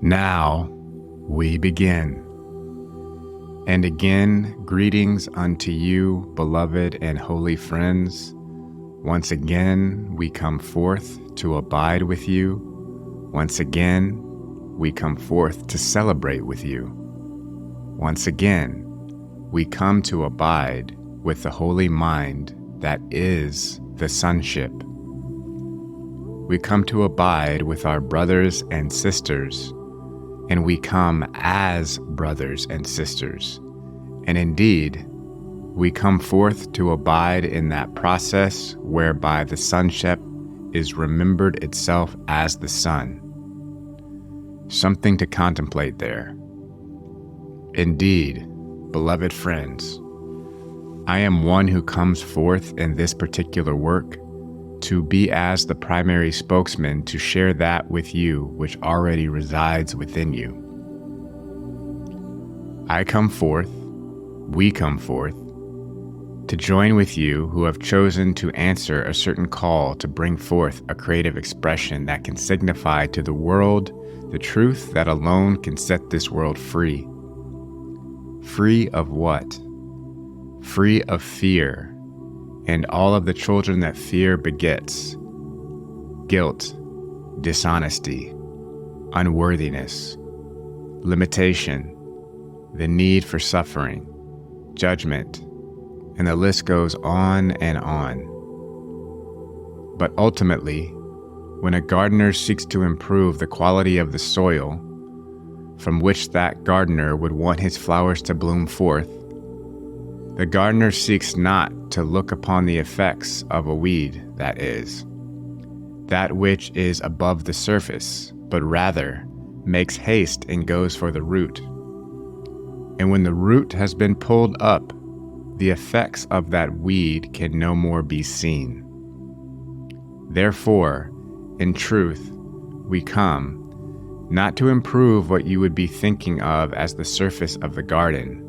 Now we begin. And again, greetings unto you, beloved and holy friends. Once again, we come forth to abide with you. Once again, we come forth to celebrate with you. Once again, we come to abide with the holy mind that is the sonship. We come to abide with our brothers and sisters, and we come as brothers and sisters. And indeed, we come forth to abide in that process whereby the sonship is remembered itself as the Son. Something to contemplate there. Indeed, beloved friends, I am one who comes forth in this particular work to be as the primary spokesman to share that with you which already resides within you. I come forth, we come forth, to join with you who have chosen to answer a certain call to bring forth a creative expression that can signify to the world the truth that alone can set this world free. Free of what? Free of fear, and all of the children that fear begets: guilt, dishonesty, unworthiness, limitation, the need for suffering, judgment, and the list goes on and on. But ultimately, when a gardener seeks to improve the quality of the soil from which that gardener would want his flowers to bloom forth, the gardener seeks not to look upon the effects of a weed, that is, that which is above the surface, but rather makes haste and goes for the root. And when the root has been pulled up, the effects of that weed can no more be seen. Therefore, in truth, we come not to improve what you would be thinking of as the surface of the garden,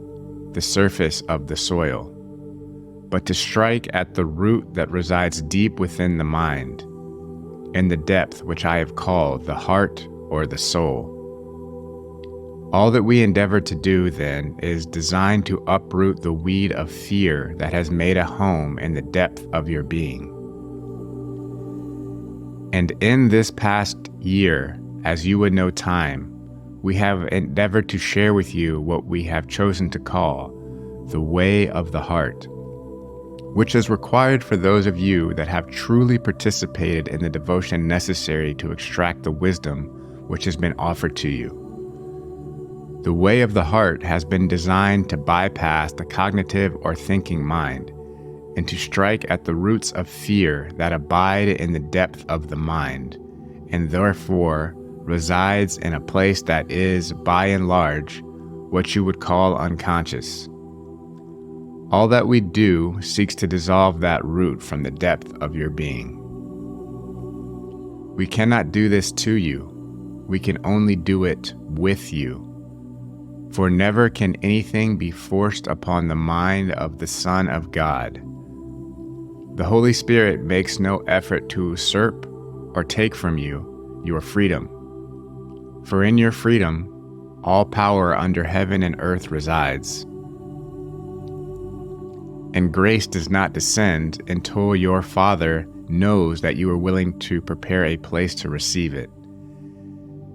the surface of the soil, but to strike at the root that resides deep within the mind, in the depth which I have called the heart or the soul. All that we endeavor to do, then, is designed to uproot the weed of fear that has made a home in the depth of your being. And in this past year, as you would know time, we have endeavored to share with you what we have chosen to call the way of the heart, which is required for those of you that have truly participated in the devotion necessary to extract the wisdom which has been offered to you. The way of the heart has been designed to bypass the cognitive or thinking mind and to strike at the roots of fear that abide in the depth of the mind, and therefore resides in a place that is, by and large, what you would call unconscious. All that we do seeks to dissolve that root from the depth of your being. We cannot do this to you. We can only do it with you. For never can anything be forced upon the mind of the Son of God. The Holy Spirit makes no effort to usurp or take from you your freedom. For in your freedom, all power under heaven and earth resides. And grace does not descend until your Father knows that you are willing to prepare a place to receive it.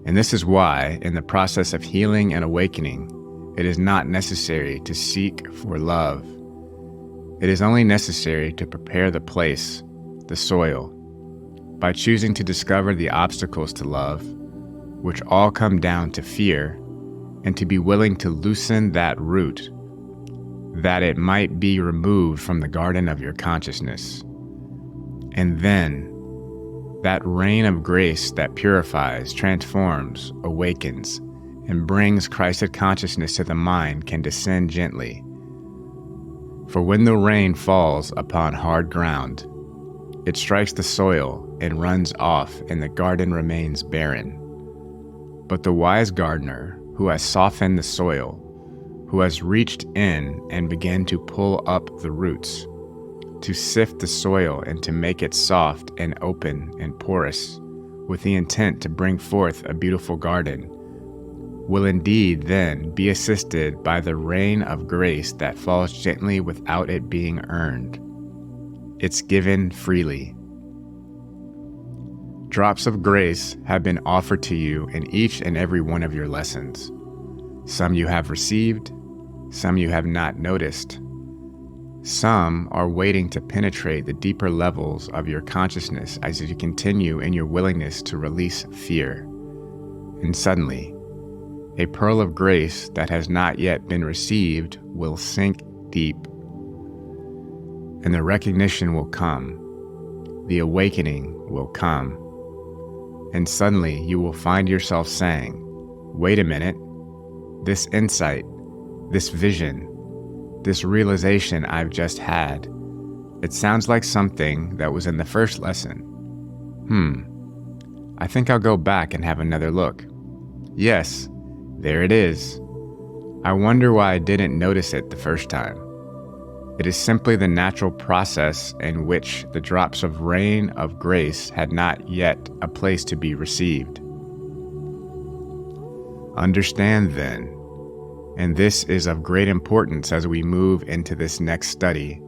And this is why, in the process of healing and awakening, it is not necessary to seek for love. It is only necessary to prepare the place, the soil, by choosing to discover the obstacles to love, which all come down to fear, and to be willing to loosen that root, that it might be removed from the garden of your consciousness. And then, that rain of grace that purifies, transforms, awakens, and brings Christed consciousness to the mind can descend gently. For when the rain falls upon hard ground, it strikes the soil and runs off, and the garden remains barren. But the wise gardener, who has softened the soil, who has reached in and began to pull up the roots, to sift the soil and to make it soft and open and porous, with the intent to bring forth a beautiful garden, will indeed then be assisted by the rain of grace that falls gently without it being earned. It's given freely. Drops of grace have been offered to you in each and every one of your lessons. Some you have received, some you have not noticed. Some are waiting to penetrate the deeper levels of your consciousness as you continue in your willingness to release fear. And suddenly, a pearl of grace that has not yet been received will sink deep. And the recognition will come. The awakening will come. And suddenly you will find yourself saying, wait a minute, this insight, this vision, this realization I've just had, it sounds like something that was in the first lesson. I think I'll go back and have another look. Yes, there it is. I wonder why I didn't notice it the first time. It is simply the natural process in which the drops of rain of grace had not yet a place to be received. Understand then, and this is of great importance as we move into this next study,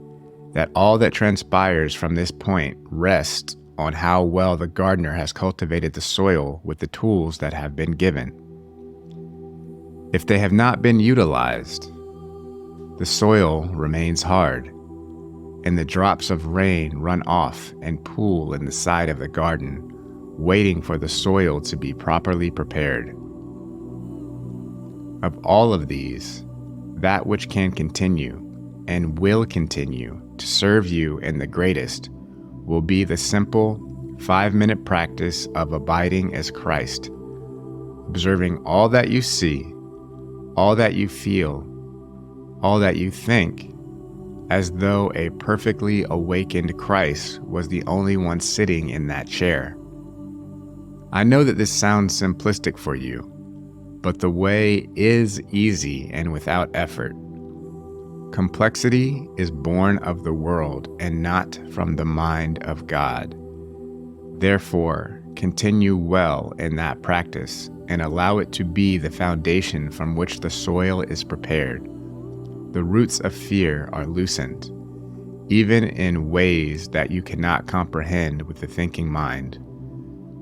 that all that transpires from this point rests on how well the gardener has cultivated the soil with the tools that have been given. If they have not been utilized, the soil remains hard, and the drops of rain run off and pool in the side of the garden, waiting for the soil to be properly prepared. Of all of these, that which can continue and will continue to serve you in the greatest will be the simple 5-minute practice of abiding as Christ, observing all that you see, all that you feel, all that you think, as though a perfectly awakened Christ was the only one sitting in that chair. I know that this sounds simplistic for you, but the way is easy and without effort. Complexity is born of the world and not from the mind of God. Therefore, continue well in that practice and allow it to be the foundation from which the soil is prepared. The roots of fear are loosened, even in ways that you cannot comprehend with the thinking mind.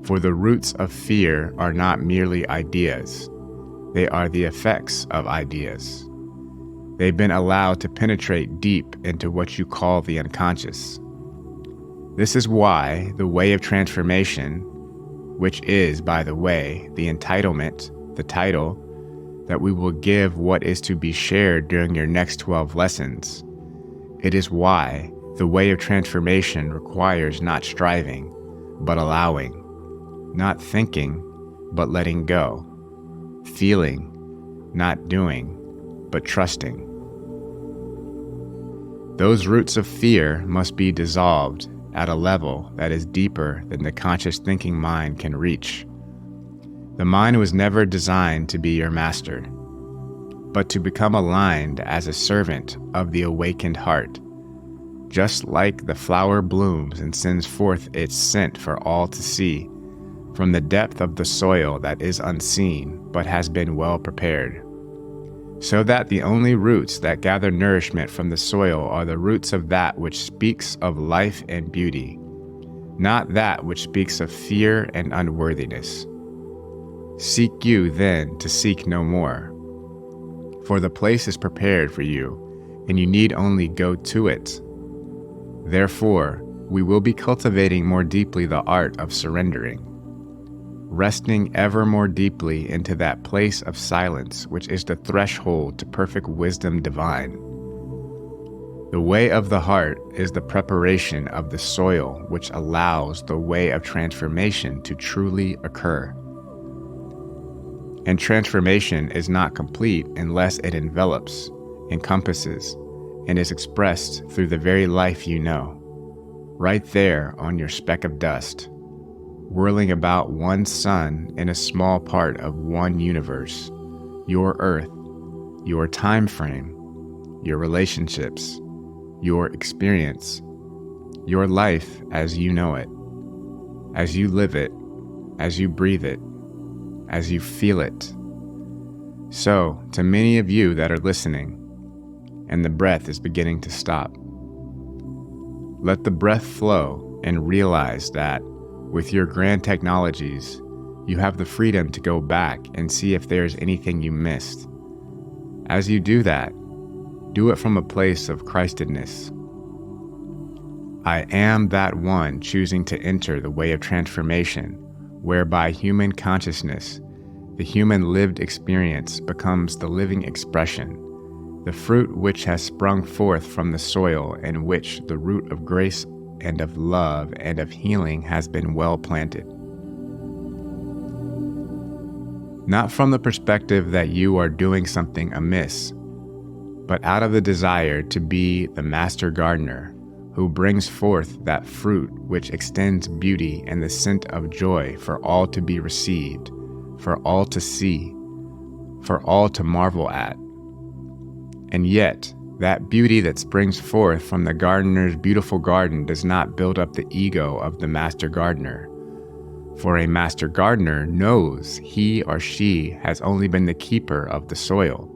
For the roots of fear are not merely ideas. They are the effects of ideas. They've been allowed to penetrate deep into what you call the unconscious. This is why the way of transformation, which is, by the way, the entitlement, the title, that we will give what is to be shared during your next 12 lessons. It is why the way of transformation requires not striving, but allowing, not thinking, but letting go, feeling, not doing, but trusting. Those roots of fear must be dissolved at a level that is deeper than the conscious thinking mind can reach. The mind was never designed to be your master, but to become aligned as a servant of the awakened heart. Just like the flower blooms and sends forth its scent for all to see, from the depth of the soil that is unseen but has been well prepared. So that the only roots that gather nourishment from the soil are the roots of that which speaks of life and beauty, not that which speaks of fear and unworthiness. Seek you then to seek no more, for the place is prepared for you, and you need only go to it. Therefore, we will be cultivating more deeply the art of surrendering, resting ever more deeply into that place of silence which is the threshold to perfect wisdom divine. The way of the heart is the preparation of the soil which allows the way of transformation to truly occur. And transformation is not complete unless it envelops, encompasses, and is expressed through the very life you know, right there on your speck of dust, whirling about one sun in a small part of one universe, your earth, your time frame, your relationships, your experience, your life as you know it, as you live it, as you breathe it, as you feel it. So, to many of you that are listening, and the breath is beginning to stop, let the breath flow and realize that with your grand technologies, you have the freedom to go back and see if there's anything you missed. As you do that, do it from a place of Christedness. I am that one choosing to enter the way of transformation, whereby human consciousness, the human lived experience, becomes the living expression, the fruit which has sprung forth from the soil in which the root of grace and of love and of healing has been well planted. Not from the perspective that you are doing something amiss, but out of the desire to be the master gardener who brings forth that fruit which extends beauty and the scent of joy for all to be received, for all to see, for all to marvel at. And yet, that beauty that springs forth from the gardener's beautiful garden does not build up the ego of the master gardener. For a master gardener knows he or she has only been the keeper of the soil.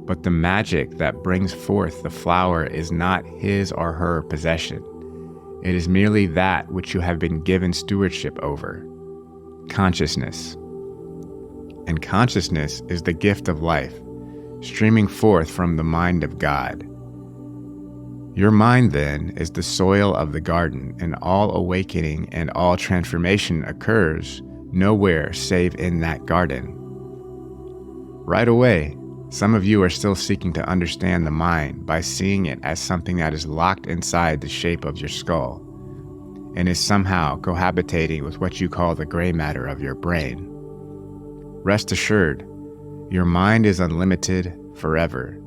But the magic that brings forth the flower is not his or her possession. It is merely that which you have been given stewardship over, consciousness. And consciousness is the gift of life, streaming forth from the mind of God. Your mind, then, is the soil of the garden, and all awakening and all transformation occurs nowhere save in that garden. Right away, some of you are still seeking to understand the mind by seeing it as something that is locked inside the shape of your skull and is somehow cohabitating with what you call the gray matter of your brain. Rest assured, your mind is unlimited forever.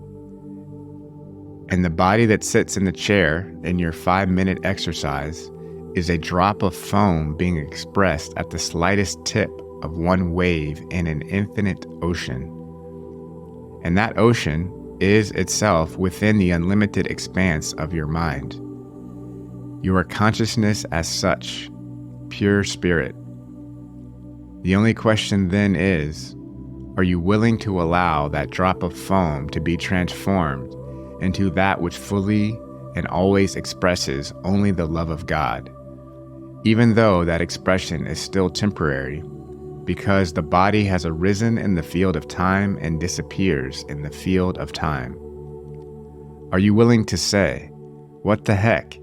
And the body that sits in the chair in your 5-minute exercise is a drop of foam being expressed at the slightest tip of one wave in an infinite ocean. And that ocean is itself within the unlimited expanse of your mind. Your consciousness as such, pure spirit. The only question then is, are you willing to allow that drop of foam to be transformed into that which fully and always expresses only the love of God, even though that expression is still temporary, because the body has arisen in the field of time and disappears in the field of time? Are you willing to say, what the heck,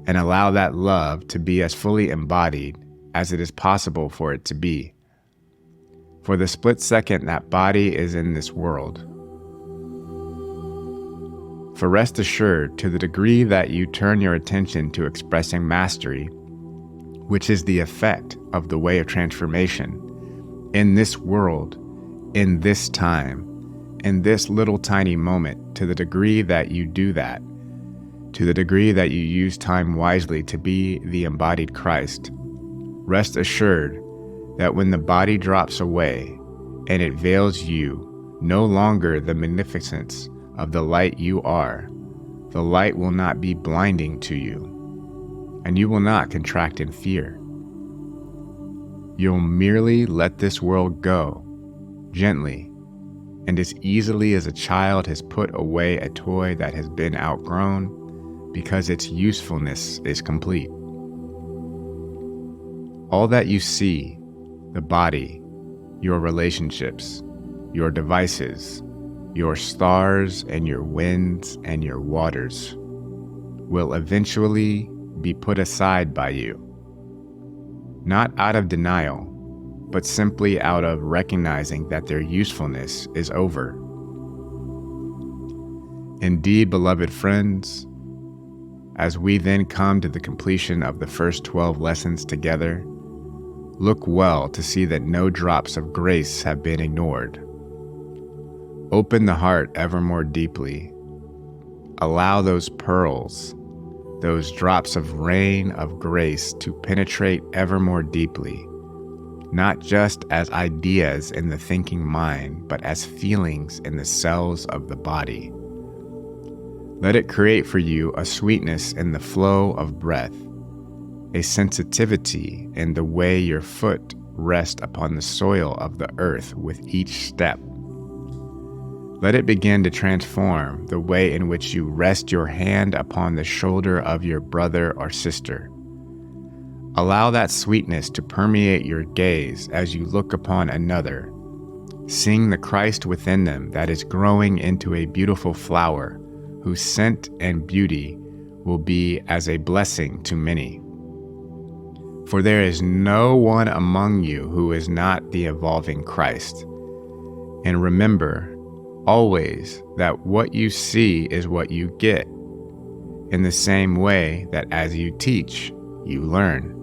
and allow that love to be as fully embodied as it is possible for it to be? For the split second that body is in this world. For rest assured, to the degree that you turn your attention to expressing mastery, which is the effect of the way of transformation, in this world, in this time, in this little tiny moment, to the degree that you do that, to the degree that you use time wisely to be the embodied Christ, rest assured that when the body drops away and it veils you no longer the magnificence of the light you are, the light will not be blinding to you, and you will not contract in fear. You'll merely let this world go, gently, and as easily as a child has put away a toy that has been outgrown because its usefulness is complete. All that you see, the body, your relationships, your devices, your stars and your winds and your waters, will eventually be put aside by you. Not out of denial, but simply out of recognizing that their usefulness is over. Indeed, beloved friends, as we then come to the completion of the first 12 lessons together, look well to see that no drops of grace have been ignored. Open the heart ever more deeply. Allow those pearls, those drops of rain of grace to penetrate ever more deeply, not just as ideas in the thinking mind, but as feelings in the cells of the body. Let it create for you a sweetness in the flow of breath, a sensitivity in the way your foot rests upon the soil of the earth with each step, Let it begin to transform the way in which you rest your hand upon the shoulder of your brother or sister. Allow that sweetness to permeate your gaze as you look upon another, seeing the Christ within them that is growing into a beautiful flower, whose scent and beauty will be as a blessing to many. For there is no one among you who is not the evolving Christ. And remember always that what you see is what you get, in the same way that as you teach, you learn.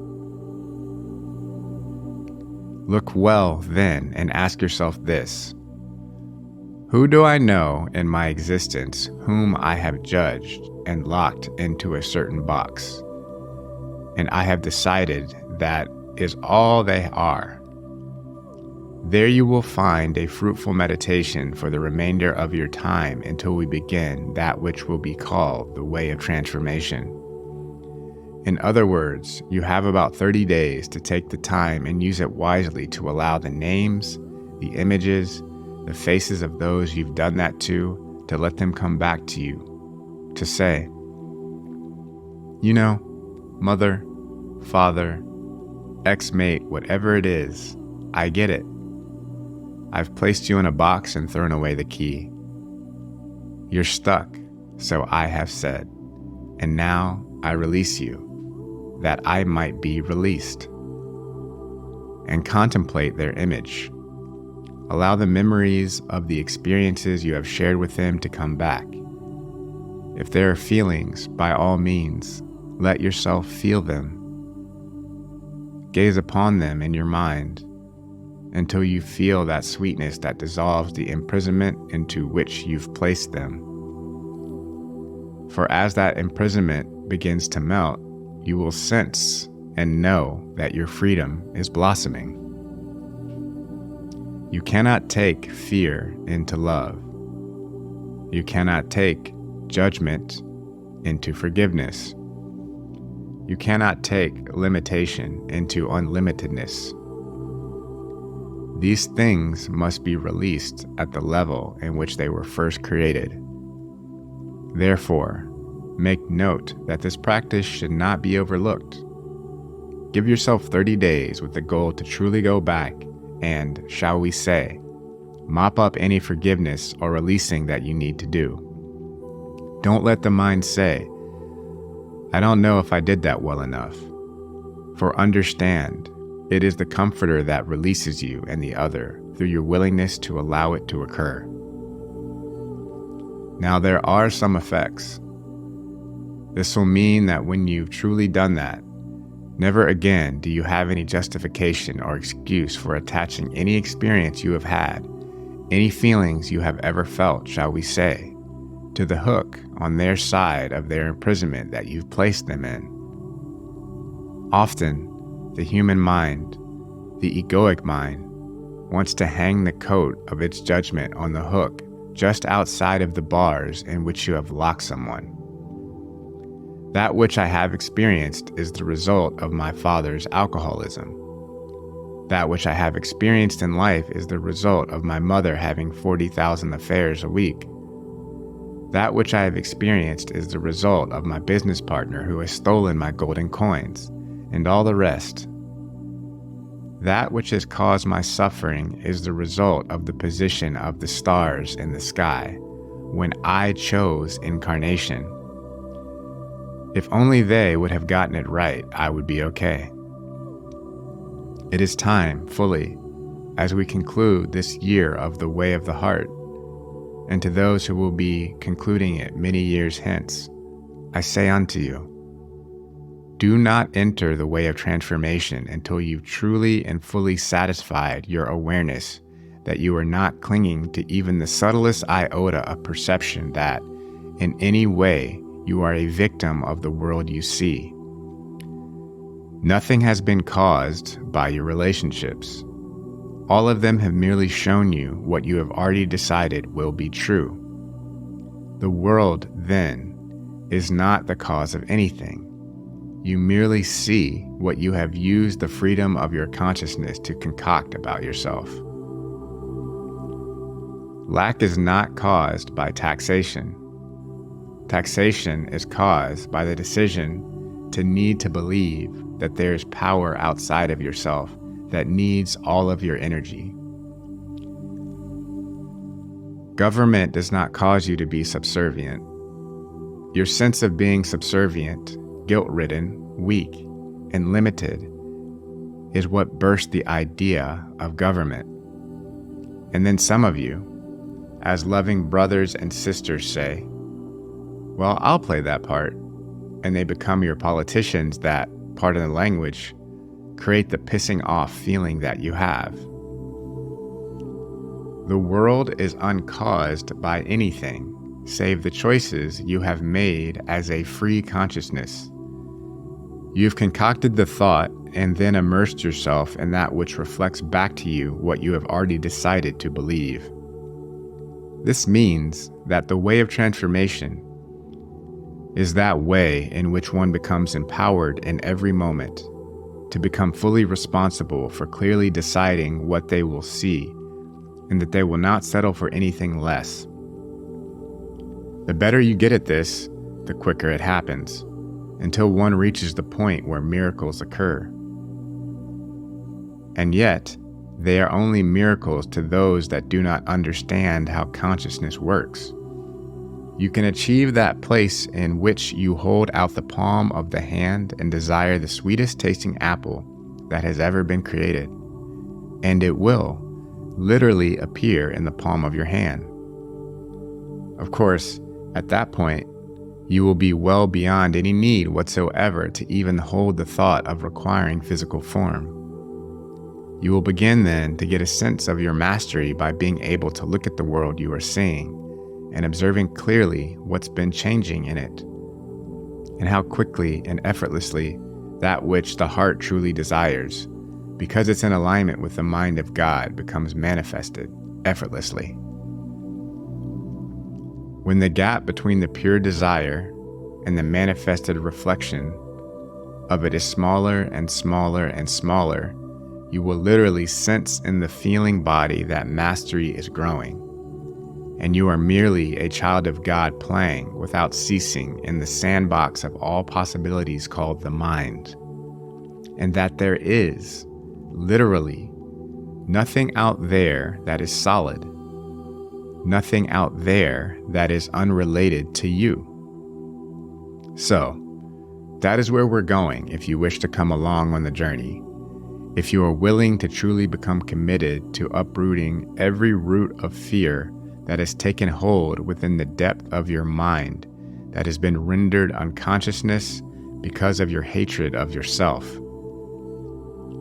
Look well then and ask yourself this: who do I know in my existence whom I have judged and locked into a certain box, and I have decided that is all they are? There you will find a fruitful meditation for the remainder of your time until we begin that which will be called the way of transformation. In other words, you have about 30 days to take the time and use it wisely to allow the names, the images, the faces of those you've done that to let them come back to you, to say, you know, mother, father, ex-mate, whatever it is, I get it. I've placed you in a box and thrown away the key. You're stuck, so I have said, and now I release you, that I might be released. And contemplate their image. Allow the memories of the experiences you have shared with them to come back. If there are feelings, by all means, let yourself feel them. Gaze upon them in your mind until you feel that sweetness that dissolves the imprisonment into which you've placed them. For as that imprisonment begins to melt, you will sense and know that your freedom is blossoming. You cannot take fear into love. You cannot take judgment into forgiveness. You cannot take limitation into unlimitedness. These things must be released at the level in which they were first created. Therefore, make note that this practice should not be overlooked. Give yourself 30 days with the goal to truly go back and, shall we say, mop up any forgiveness or releasing that you need to do. Don't let the mind say, I don't know if I did that well enough. For understand, it is the comforter that releases you and the other through your willingness to allow it to occur. Now there are some effects. This will mean that when you've truly done that, never again do you have any justification or excuse for attaching any experience you have had, any feelings you have ever felt, shall we say, to the hook on their side of their imprisonment that you've placed them in. Often, the human mind, the egoic mind, wants to hang the coat of its judgment on the hook just outside of the bars in which you have locked someone. That which I have experienced is the result of my father's alcoholism. That which I have experienced in life is the result of my mother having 40,000 affairs a week. That which I have experienced is the result of my business partner who has stolen my golden coins, and all the rest. That which has caused my suffering is the result of the position of the stars in the sky when I chose incarnation. If only they would have gotten it right, I would be okay. It is time, fully, as we conclude this year of the Way of the Heart, and to those who will be concluding it many years hence, I say unto you, do not enter the way of transformation until you've truly and fully satisfied your awareness that you are not clinging to even the subtlest iota of perception that, in any way, you are a victim of the world you see. Nothing has been caused by your relationships. All of them have merely shown you what you have already decided will be true. The world, then, is not the cause of anything. You merely see what you have used the freedom of your consciousness to concoct about yourself. Lack is not caused by taxation. Taxation is caused by the decision to need to believe that there is power outside of yourself that needs all of your energy. Government does not cause you to be subservient. Your sense of being subservient, guilt-ridden, weak, and limited is what burst the idea of government. And then some of you, as loving brothers and sisters, say, well, I'll play that part, and they become your politicians that, pardon the language, create the pissing off feeling that you have. The world is uncaused by anything save the choices you have made as a free consciousness. You've concocted the thought and then immersed yourself in that which reflects back to you what you have already decided to believe. This means that the way of transformation is that way in which one becomes empowered in every moment to become fully responsible for clearly deciding what they will see, and that they will not settle for anything less. The better you get at this, the quicker it happens, until one reaches the point where miracles occur. And yet, they are only miracles to those that do not understand how consciousness works. You can achieve that place in which you hold out the palm of the hand and desire the sweetest tasting apple that has ever been created, and it will literally appear in the palm of your hand. Of course, at that point, you will be well beyond any need whatsoever to even hold the thought of requiring physical form. You will begin then to get a sense of your mastery by being able to look at the world you are seeing and observing clearly what's been changing in it, and how quickly and effortlessly that which the heart truly desires, because it's in alignment with the mind of God, becomes manifested effortlessly. When the gap between the pure desire and the manifested reflection of it is smaller and smaller and smaller, you will literally sense in the feeling body that mastery is growing, and you are merely a child of God playing without ceasing in the sandbox of all possibilities called the mind, and that there is, literally, nothing out there that is solid, nothing out there that is unrelated to you. So, that is where we're going if you wish to come along on the journey. If you are willing to truly become committed to uprooting every root of fear that has taken hold within the depth of your mind that has been rendered unconsciousness because of your hatred of yourself.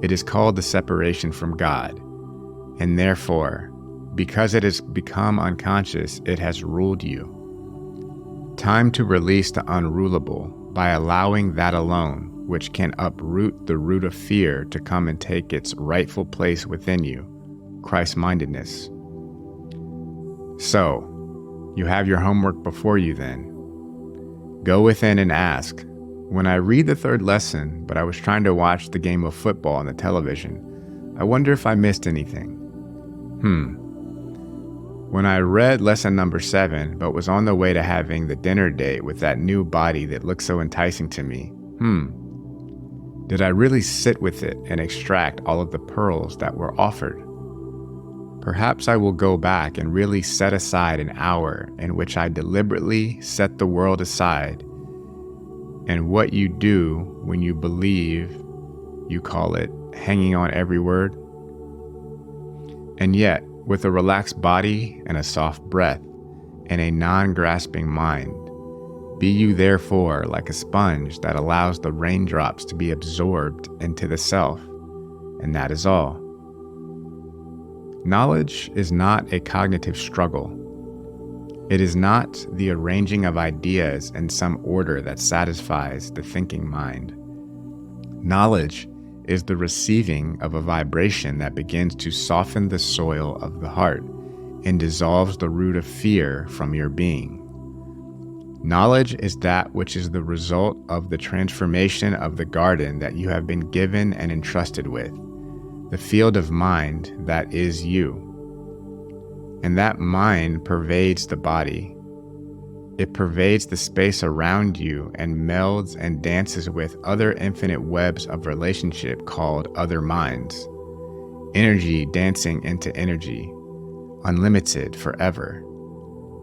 It is called the separation from God, and therefore, because it has become unconscious, it has ruled you. Time to release the unrulable by allowing that alone, which can uproot the root of fear to come and take its rightful place within you, Christ-mindedness. So, you have your homework before you then. Go within and ask, when I read the third lesson, but I was trying to watch the game of football on the television, I wonder if I missed anything. When I read lesson number 7, but was on the way to having the dinner date with that new body that looked so enticing to me, did I really sit with it and extract all of the pearls that were offered? Perhaps I will go back and really set aside an hour in which I deliberately set the world aside, and what you do when you believe, you call it hanging on every word. And yet, with a relaxed body and a soft breath and a non-grasping mind, be you therefore like a sponge that allows the raindrops to be absorbed into the self, and that is all. Knowledge is not a cognitive struggle. It is not the arranging of ideas in some order that satisfies the thinking mind. Knowledge is the receiving of a vibration that begins to soften the soil of the heart and dissolves the root of fear from your being. Knowledge is that which is the result of the transformation of the garden that you have been given and entrusted with, the field of mind that is you. And that mind pervades the body. It pervades the space around you and melds and dances with other infinite webs of relationship called other minds. Energy dancing into energy, unlimited forever,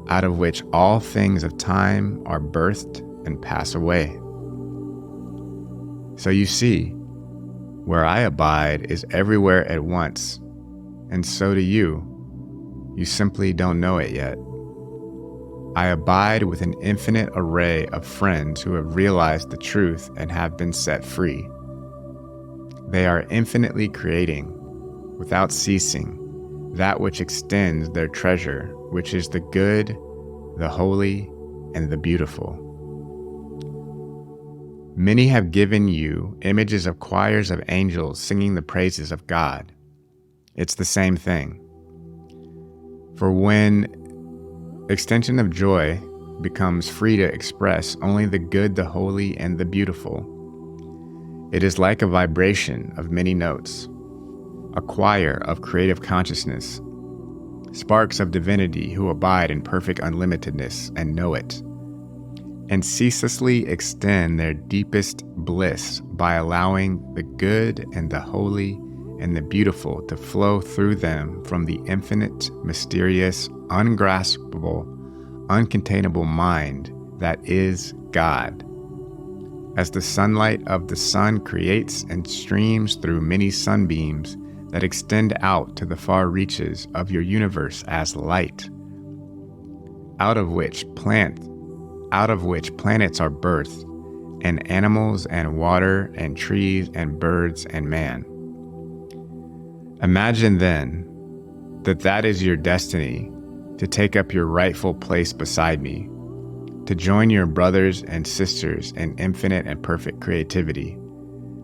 out of which all things of time are birthed and pass away. So you see, where I abide is everywhere at once, and so do you. You simply don't know it yet. I abide with an infinite array of friends who have realized the truth and have been set free. They are infinitely creating, without ceasing, that which extends their treasure, which is the good, the holy, and the beautiful. Many have given you images of choirs of angels singing the praises of God. It's the same thing. For when extension of joy becomes free to express only the good, the holy, and the beautiful, it is like a vibration of many notes, a choir of creative consciousness, sparks of divinity who abide in perfect unlimitedness and know it, and ceaselessly extend their deepest bliss by allowing the good and the holy and the beautiful to flow through them from the infinite, mysterious, ungraspable, uncontainable mind that is God. As the sunlight of the sun creates and streams through many sunbeams that extend out to the far reaches of your universe as light, out of which planets are birthed, and animals and water and trees and birds and man. Imagine then that is your destiny, to take up your rightful place beside me, to join your brothers and sisters in infinite and perfect creativity.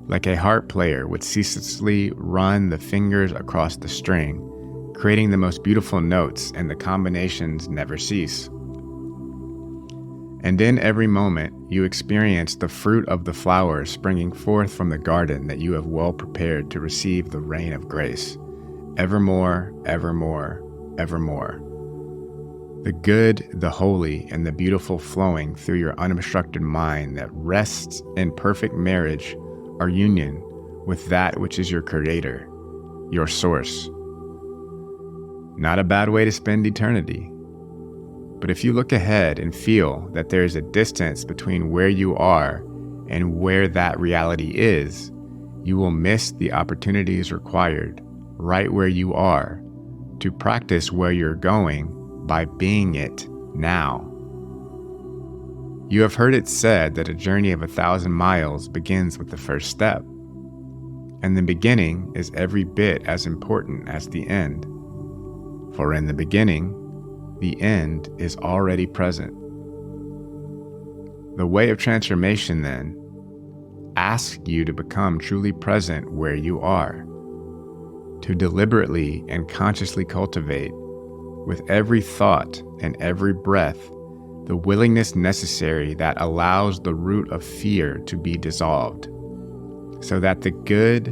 Like a harp player would ceaselessly run the fingers across the string, creating the most beautiful notes, and the combinations never cease. And in every moment, you experience the fruit of the flowers springing forth from the garden that you have well prepared to receive the rain of grace. Evermore, evermore, evermore. The good, the holy, and the beautiful flowing through your unobstructed mind that rests in perfect marriage or union with that which is your creator, your source. Not a bad way to spend eternity. But if you look ahead and feel that there is a distance between where you are and where that reality is, you will miss the opportunities required right where you are to practice where you're going by being it now. You have heard it said that a journey of 1,000 miles begins with the first step, and the beginning is every bit as important as the end. For in the beginning, the end is already present. The way of transformation, then, asks you to become truly present where you are, to deliberately and consciously cultivate, with every thought and every breath, the willingness necessary that allows the root of fear to be dissolved, so that the good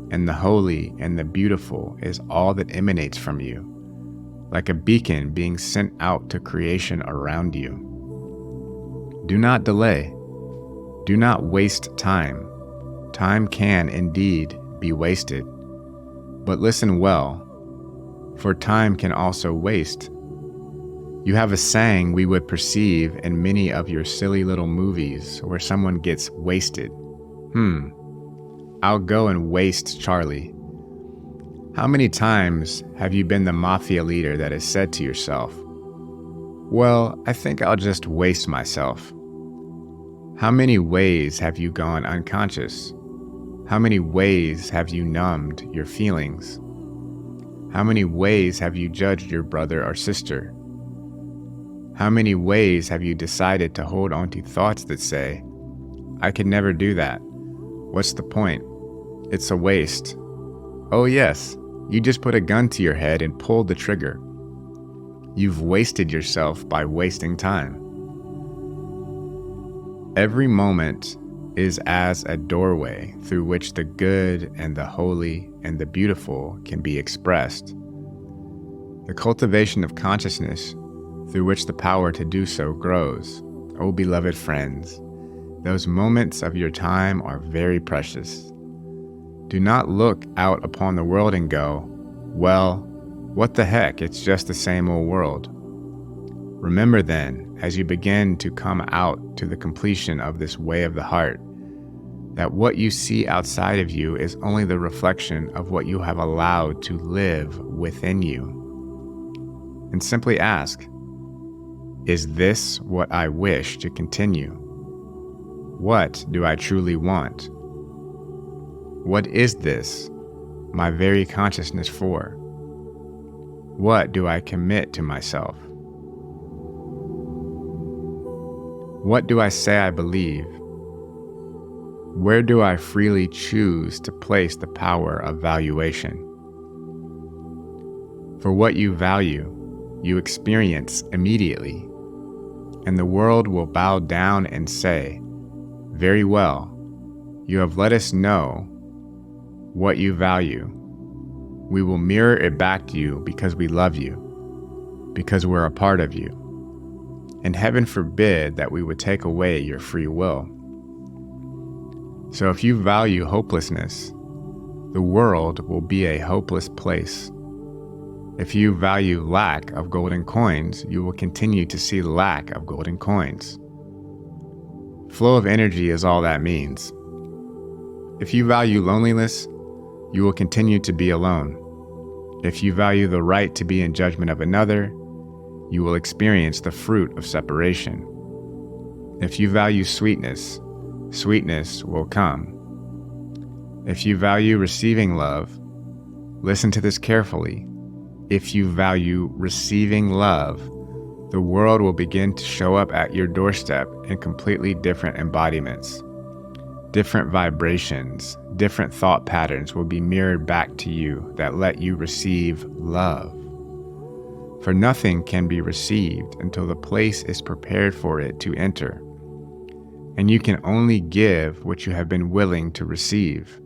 and the holy and the beautiful is all that emanates from you, like a beacon being sent out to creation around you. Do not delay. Do not waste time. Time can indeed be wasted. But listen well, for time can also waste. You have a saying we would perceive in many of your silly little movies where someone gets wasted. I'll go and waste Charlie. How many times have you been the mafia leader that has said to yourself, well, I think I'll just waste myself? How many ways have you gone unconscious? How many ways have you numbed your feelings? How many ways have you judged your brother or sister? How many ways have you decided to hold on to thoughts that say, I could never do that. What's the point? It's a waste. Oh yes, you just put a gun to your head and pulled the trigger. You've wasted yourself by wasting time. Every moment is as a doorway through which the good and the holy and the beautiful can be expressed. the cultivation of consciousness through which the power to do so grows. O beloved friends, those moments of your time are very precious. Do not look out upon the world and go, well, what the heck, it's just the same old world. Remember then, as you begin to come out to the completion of this way of the heart, that what you see outside of you is only the reflection of what you have allowed to live within you. And simply ask, is this what I wish to continue? What do I truly want? What is this, my very consciousness for? What do I commit to myself? What do I say I believe? Where do I freely choose to place the power of valuation? For what you value, you experience immediately, and the world will bow down and say, very well, you have let us know what you value. We will mirror it back to you because we love you, because we're a part of you. And heaven forbid that we would take away your free will. So if you value hopelessness, the world will be a hopeless place. If you value lack of golden coins, you will continue to see lack of golden coins. Flow of energy is all that means. If you value loneliness, you will continue to be alone. If you value the right to be in judgment of another, you will experience the fruit of separation. If you value sweetness, sweetness will come. If you value receiving love, listen to this carefully. If you value receiving love, the world will begin to show up at your doorstep in completely different embodiments. Different vibrations, different thought patterns will be mirrored back to you that let you receive love. For nothing can be received until the place is prepared for it to enter. And you can only give what you have been willing to receive.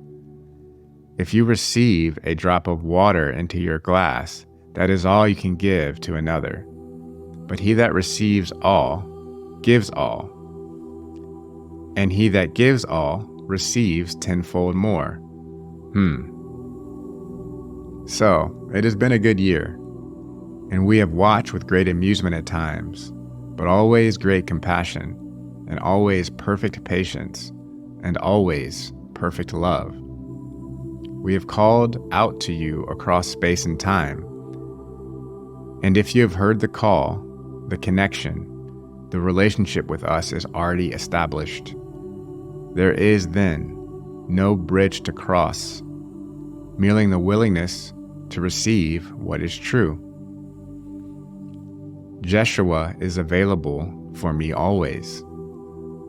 If you receive a drop of water into your glass, that is all you can give to another. But he that receives all, gives all. And he that gives all, receives tenfold more. So, it has been a good year, and we have watched with great amusement at times, but always great compassion, and always perfect patience, and always perfect love. We have called out to you across space and time, and if you have heard the call, the connection, the relationship with us is already established. There is then no bridge to cross, merely the willingness to receive what is true. Jeshua is available for me always.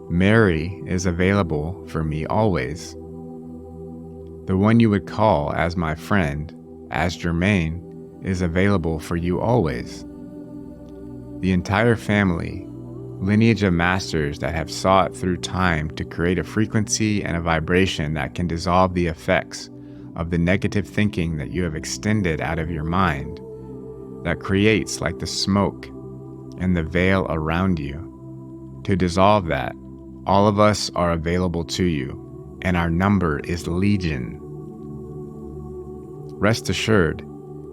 Mary is available for me always. The one you would call as my friend, as Germain, is available for you always. The entire family, lineage of masters that have sought through time to create a frequency and a vibration that can dissolve the effects of the negative thinking that you have extended out of your mind, that creates like the smoke and the veil around you. To dissolve that, all of us are available to you, and our number is legion. Rest assured,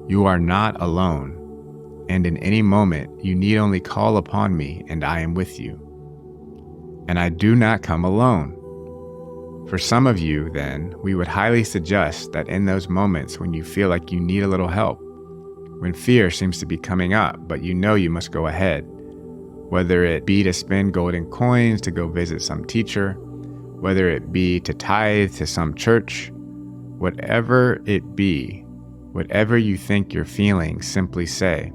you are not alone, and in any moment you need only call upon me and I am with you. And I do not come alone. For some of you, then, we would highly suggest that in those moments when you feel like you need a little help, when fear seems to be coming up, but you know you must go ahead, whether it be to spend golden coins to go visit some teacher, whether it be to tithe to some church, whatever it be, whatever you think you're feeling, simply say,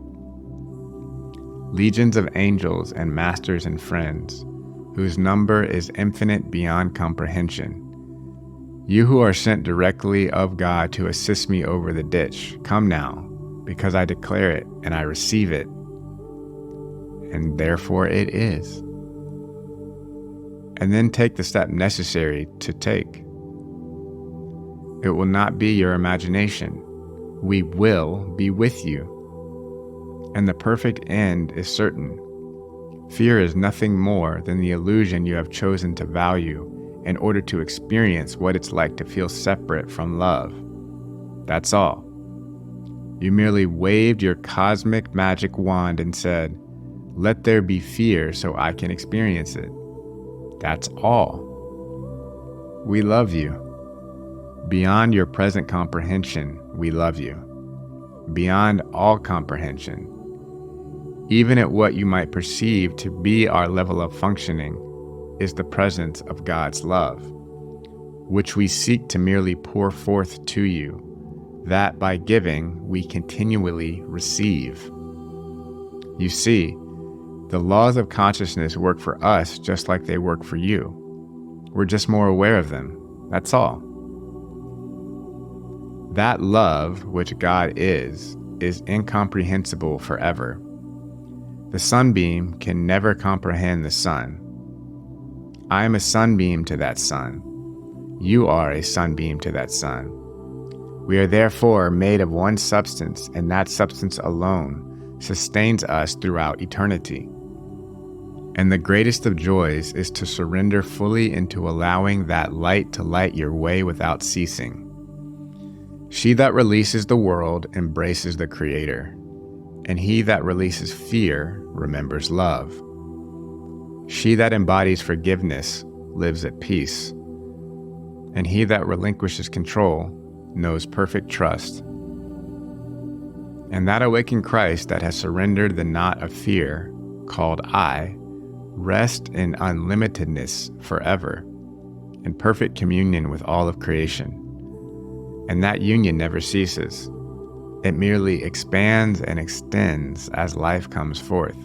legions of angels and masters and friends, whose number is infinite beyond comprehension. You who are sent directly of God to assist me over the ditch, come now, because I declare it and I receive it, and therefore it is. And then take the step necessary to take. It will not be your imagination. We will be with you. and the perfect end is certain. Fear is nothing more than the illusion you have chosen to value in order to experience what it's like to feel separate from love. That's all. You merely waved your cosmic magic wand and said, "Let there be fear so I can experience it." That's all. We love you. Beyond your present comprehension, we love you. Beyond all comprehension. Even at what you might perceive to be our level of functioning is the presence of God's love, which we seek to merely pour forth to you, that by giving we continually receive. You see, the laws of consciousness work for us just like they work for you. We're just more aware of them, that's all. That love, which God is incomprehensible forever. The sunbeam can never comprehend the sun. I am a sunbeam to that sun. You are a sunbeam to that sun. We are therefore made of one substance, and that substance alone sustains us throughout eternity. And the greatest of joys is to surrender fully into allowing that light to light your way without ceasing. She that releases the world embraces the Creator, and he that releases fear remembers love. She that embodies forgiveness lives at peace, and he that relinquishes control knows perfect trust. And that awakened Christ that has surrendered the knot of fear, called I, rest in unlimitedness forever, in perfect communion with all of creation. And that union never ceases. It merely expands and extends as life comes forth.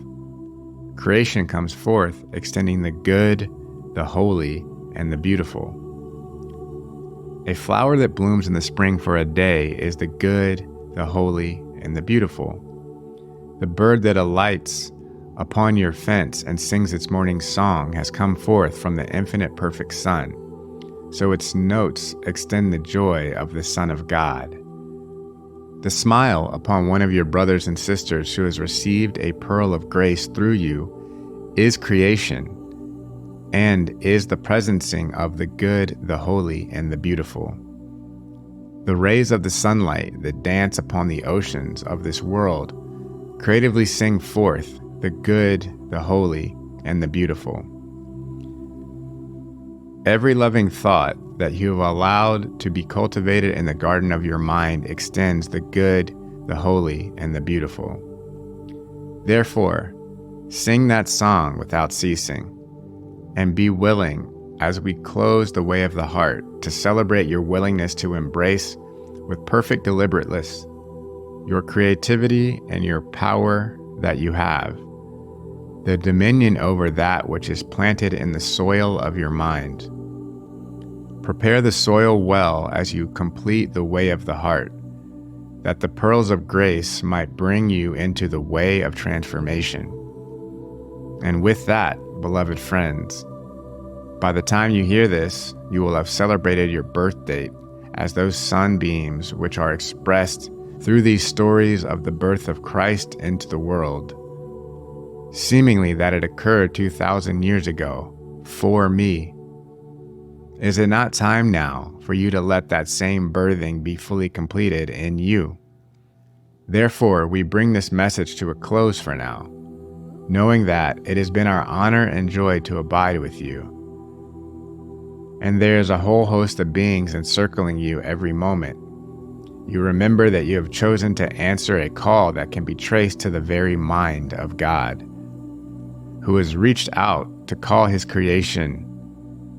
Creation comes forth, extending the good, the holy, and the beautiful. A flower that blooms in the spring for a day is the good, the holy, and the beautiful. The bird that alights upon your fence and sings its morning song has come forth from the infinite perfect sun, so its notes extend the joy of the Son of God. The smile upon one of your brothers and sisters who has received a pearl of grace through you is creation, and is the presencing of the good, the holy, and the beautiful. The rays of the sunlight that dance upon the oceans of this world creatively sing forth the good, the holy, and the beautiful. Every loving thought that you have allowed to be cultivated in the garden of your mind extends the good, the holy, and the beautiful. Therefore, sing that song without ceasing, and be willing, as we close the way of the heart, to celebrate your willingness to embrace with perfect deliberateness your creativity and your power that you have, the dominion over that which is planted in the soil of your mind. Prepare the soil well as you complete the way of the heart, that the pearls of grace might bring you into the way of transformation. And with that, beloved friends, by the time you hear this, you will have celebrated your birth date as those sunbeams which are expressed through these stories of the birth of Christ into the world, seemingly that it occurred 2,000 years ago for me. Is it not time now for you to let that same birthing be fully completed in you? Therefore, we bring this message to a close for now, knowing that it has been our honor and joy to abide with you. And there is a whole host of beings encircling you every moment. You remember that you have chosen to answer a call that can be traced to the very mind of God, who has reached out to call his creation,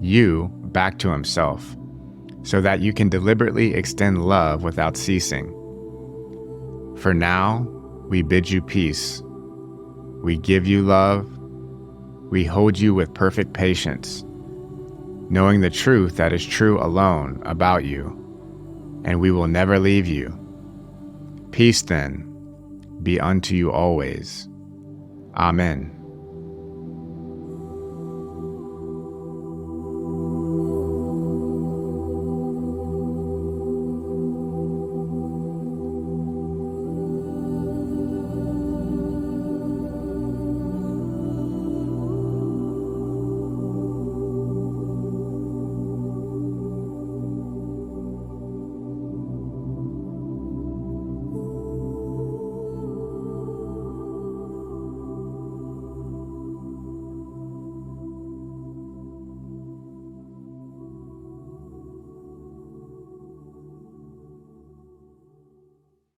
you, back to himself, so that you can deliberately extend love without ceasing. For now, we bid you peace. We give you love. We hold you with perfect patience, knowing the truth that is true alone about you, and we will never leave you. Peace, then, be unto you always. Amen.